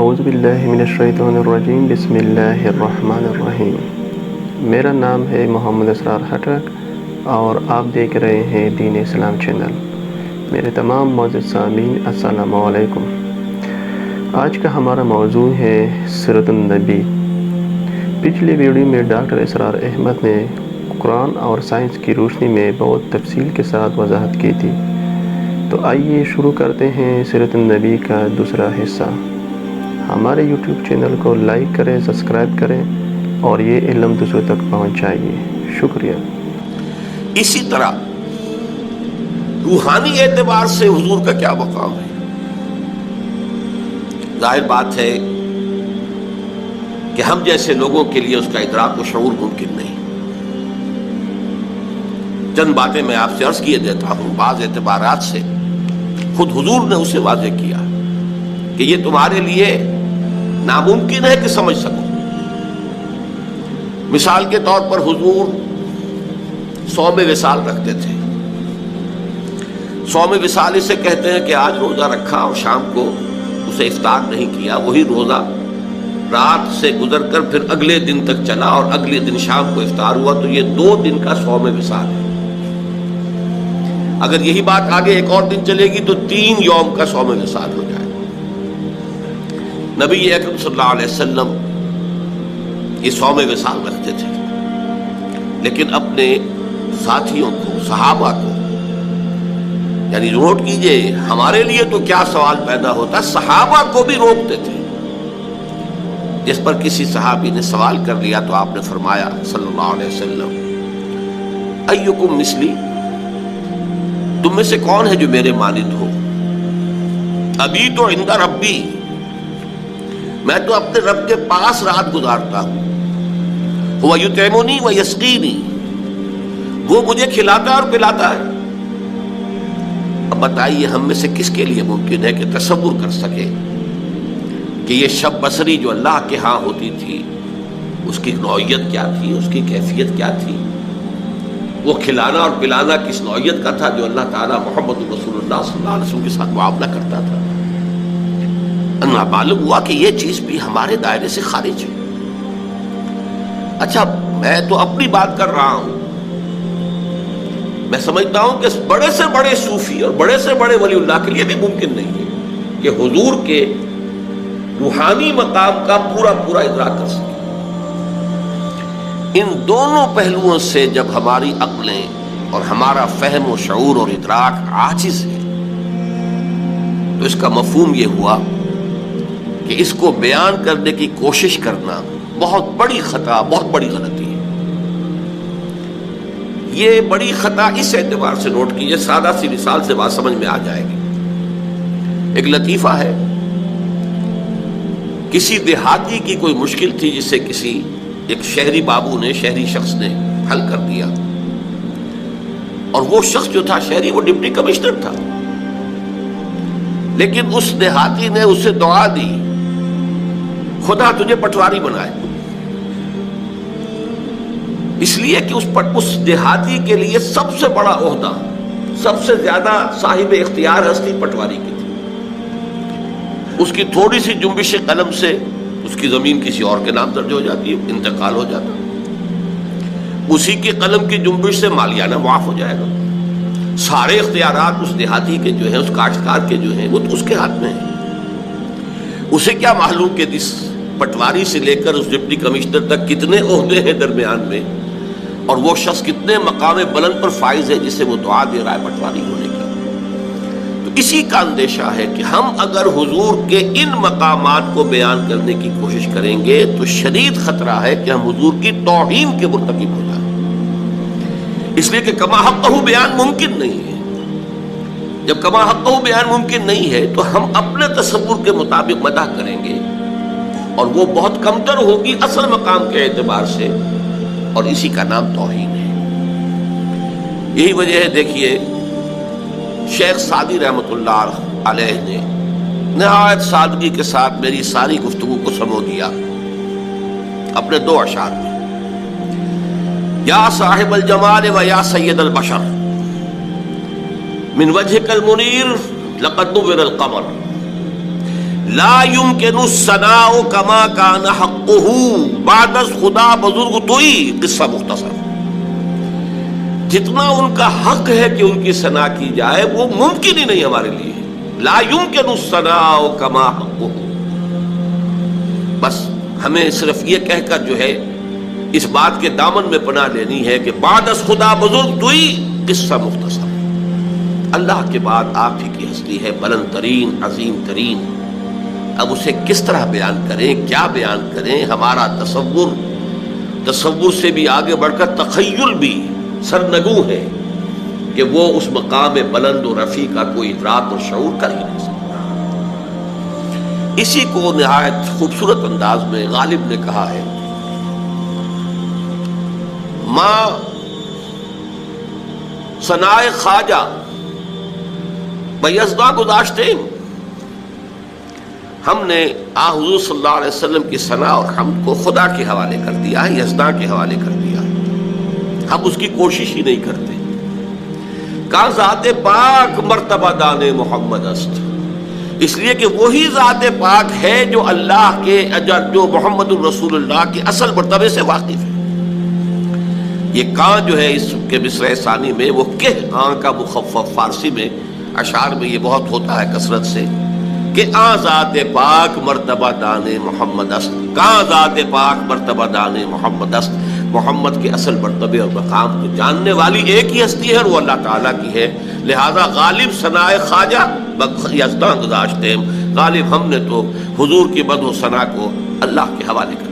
اعوذ باللہ من الشیطان الرجیم بسم اللہ الرحمن الرحیم۔ میرا نام ہے محمد اسرار خٹک اور آپ دیکھ رہے ہیں دین اسلام چینل۔ میرے تمام معزز سامعین السلام علیکم۔ آج کا ہمارا موضوع ہے سیرت النبی۔ پچھلی ویڈیو میں ڈاکٹر اسرار احمد نے قرآن اور سائنس کی روشنی میں بہت تفصیل کے ساتھ وضاحت کی تھی، تو آئیے شروع کرتے ہیں سیرت النبی کا دوسرا حصہ۔ ہمارے یوٹیوب چینل کو لائک کریں، سبسکرائب کریں اور یہ علم دوسروں تک پہنچائیے۔ شکریہ۔ اسی طرح روحانی اعتبار سے حضور کا کیا مقام ہے؟ ظاہر بات ہے کہ ہم جیسے لوگوں کے لیے اس کا ادراک و شعور ممکن نہیں۔ چند باتیں میں آپ سے عرض کیے دیتا ہوں۔ بعض اعتبارات سے خود حضور نے اسے واضح کیا کہ یہ تمہارے لیے ناممکن ہے کہ سمجھ سکو۔ مثال کے طور پر حضور صوم وصال رکھتے تھے۔ صوم وصال اسے کہتے ہیں کہ آج روزہ رکھا اور شام کو اسے افطار نہیں کیا، وہی روزہ رات سے گزر کر پھر اگلے دن تک چلا اور اگلے دن شام کو افطار ہوا، تو یہ 2 دن کا صوم وصال ہے۔ اگر یہی بات آگے ایک اور دن چلے گی تو 3 یوم کا صوم وصال ہو جائے۔ نبی اکرم صلی اللہ علیہ وسلم یہ صوم وصال رکھتے تھے، لیکن اپنے ساتھیوں کو، صحابہ کو، یعنی نوٹ کیجئے ہمارے لیے تو کیا سوال پیدا ہوتا، صحابہ کو بھی روکتے تھے۔ جس پر کسی صحابی نے سوال کر لیا تو آپ نے فرمایا صلی اللہ علیہ وسلم، ایکم مثلی، تم میں سے کون ہے جو میرے مانند ہو؟ ابھی تو عند ربی، میں تو اپنے رب کے پاس رات گزارتا ہوں۔ هو یطعمنی و یسقینی، وہ مجھے کھلاتا اور پلاتا ہے۔ اب بتائیے ہم میں سے کس کے لیے ممکن ہے کہ تصور کر سکے کہ یہ شب بصری جو اللہ کے ہاں ہوتی تھی اس کی نوعیت کیا تھی، اس کی کیفیت کیا تھی؟ وہ کھلانا اور پلانا کس نوعیت کا تھا جو اللہ تعالیٰ محمد رسول اللہ صلی اللہ علیہ وسلم کے ساتھ معاملہ کرتا تھا؟ معلوم ہوا کہ یہ چیز بھی ہمارے دائرے سے خارج ہے۔ اچھا، میں تو اپنی بات کر رہا ہوں، میں سمجھتا ہوں کہ بڑے سے بڑے صوفی اور بڑے سے بڑے ولی اللہ کے لیے بھی ممکن نہیں ہے کہ حضور کے روحانی مقام کا پورا ادراک کر سکے۔ ان دونوں پہلوؤں سے جب ہماری عقلیں اور ہمارا فہم و شعور اور ادراک عاجز ہے تو اس کا مفہوم یہ ہوا کہ اس کو بیان کرنے کی کوشش کرنا بہت بڑی خطا، بہت بڑی غلطی ہے۔ یہ بڑی خطا اس اعتبار سے نوٹ کیجیے، سادہ سی مثال سے بات سمجھ میں آ جائے گی۔ ایک لطیفہ ہے، کسی دیہاتی کی کوئی مشکل تھی جسے کسی ایک شہری بابو نے، شہری شخص نے حل کر دیا، اور وہ شخص جو تھا شہری، وہ ڈپٹی کمشنر تھا، لیکن اس دیہاتی نے اسے دعا دی، خدا تجھے پٹواری بنائے، اس لیے کہ اس دیہاتی کے لیے سب سے بڑا عہدہ، سب سے زیادہ صاحب اختیار ہستی پٹواری کی تھی۔ اس کی تھوڑی سی جنبش قلم سے اس کی زمین کسی اور کے نام درج ہو جاتی ہے، انتقال ہو جاتا، اسی کی قلم کی جنبش سے مالیانہ معاف ہو جائے گا۔ سارے اختیارات اس دیہاتی کے جو ہیں، اس کاشتکار کے جو ہیں، وہ تو اس کے ہاتھ میں ہیں۔ اسے کیا معلوم کہ اس پٹواری سے لے کر اس ڈپٹی کمشنر تک کتنے عہدے ہیں درمیان میں، اور وہ شخص کتنے مقام بلند پر فائز ہے جسے وہ دعا دے رہا ہے پٹواری ہونے کی۔ تو اسی کا اندیشہ ہے کہ ہم اگر حضور کے ان مقامات کو بیان کرنے کی کوشش کریں گے تو شدید خطرہ ہے کہ ہم حضور کی توہین کے مرتکب ہو جائیں، اس لیے کہ کما حقہ بیان ممکن نہیں ہے۔ جب کما حقہ بیان ممکن نہیں ہے تو ہم اپنے تصور کے مطابق مدح کریں گے، اور وہ بہت کمتر ہوگی اصل مقام کے اعتبار سے، اور اسی کا نام توہین ہے۔ یہی وجہ ہے، دیکھیے شیخ سعدی رحمۃ اللہ علیہ نے نہایت سادگی کے ساتھ میری ساری گفتگو کو سمو دیا اپنے 2 اشعار میں۔ یا صاحب الجمال و یا سید البشر، من وجهك المنیر لقد نور القمر، لا يمكن الثناء كما كان حقه بعد از خدا بزرگ توئی قصہ مختصر. جتنا ان کا حق ہے کہ ان کی ثنا کی جائے وہ ممکن ہی نہیں ہمارے لیے. لا يمكن الثناء كما حقه. بس ہمیں صرف یہ کہہ کر جو ہے اس بات کے دامن میں پناہ لینی ہے کہ بعد از خدا بزرگ توئی قصہ مختصر. اللہ کے بعد آپ ہی کی ہستی ہے بلند ترین عظیم ترین. اب اسے کس طرح بیان کریں, کیا بیان کریں؟ ہمارا تصور سے بھی آگے بڑھ کر تخیل بھی سرنگو ہے کہ وہ اس مقام بلند و رفیع کا کوئی ادراک اور شعور کر ہی نہیں سکتا. اسی کو نہایت خوبصورت انداز میں غالب نے کہا ہے ماں ثنائے خواجہ بیزداں گذاشتے. ہم نے حضور صلی اللہ علیہ وسلم کی ثنا اور حمد کو خدا کے حوالے کر دیا ہے, یزداں کے حوالے کر دیا ہے. ہم اس کی کوشش ہی نہیں کرتے. کہاں ذات پاک مرتبہ دان محمد است, اس لیے کہ وہی ذات پاک ہے جو اللہ کے جو محمد الرسول اللہ کے اصل مرتبے سے واقف ہے. یہ کاں جو ہے اس کے مصرع ثانی میں وہ کہ کا مخفف فارسی میں اشعار میں یہ بہت ہوتا ہے کثرت سے کہ ذات پاک مرتبہ دان محمد است. کہاں ذات پاک مرتبہ دان محمد است. محمد کے اصل مرتبے اور مقام کو جاننے والی ایک ہی ہستی ہے اور وہ اللہ تعالیٰ کی ہے. لہذا غالب ثنائے خواجہ یزداں گذاشتے. غالب ہم نے تو حضور کی مدح و ثنا کو اللہ کے حوالے کر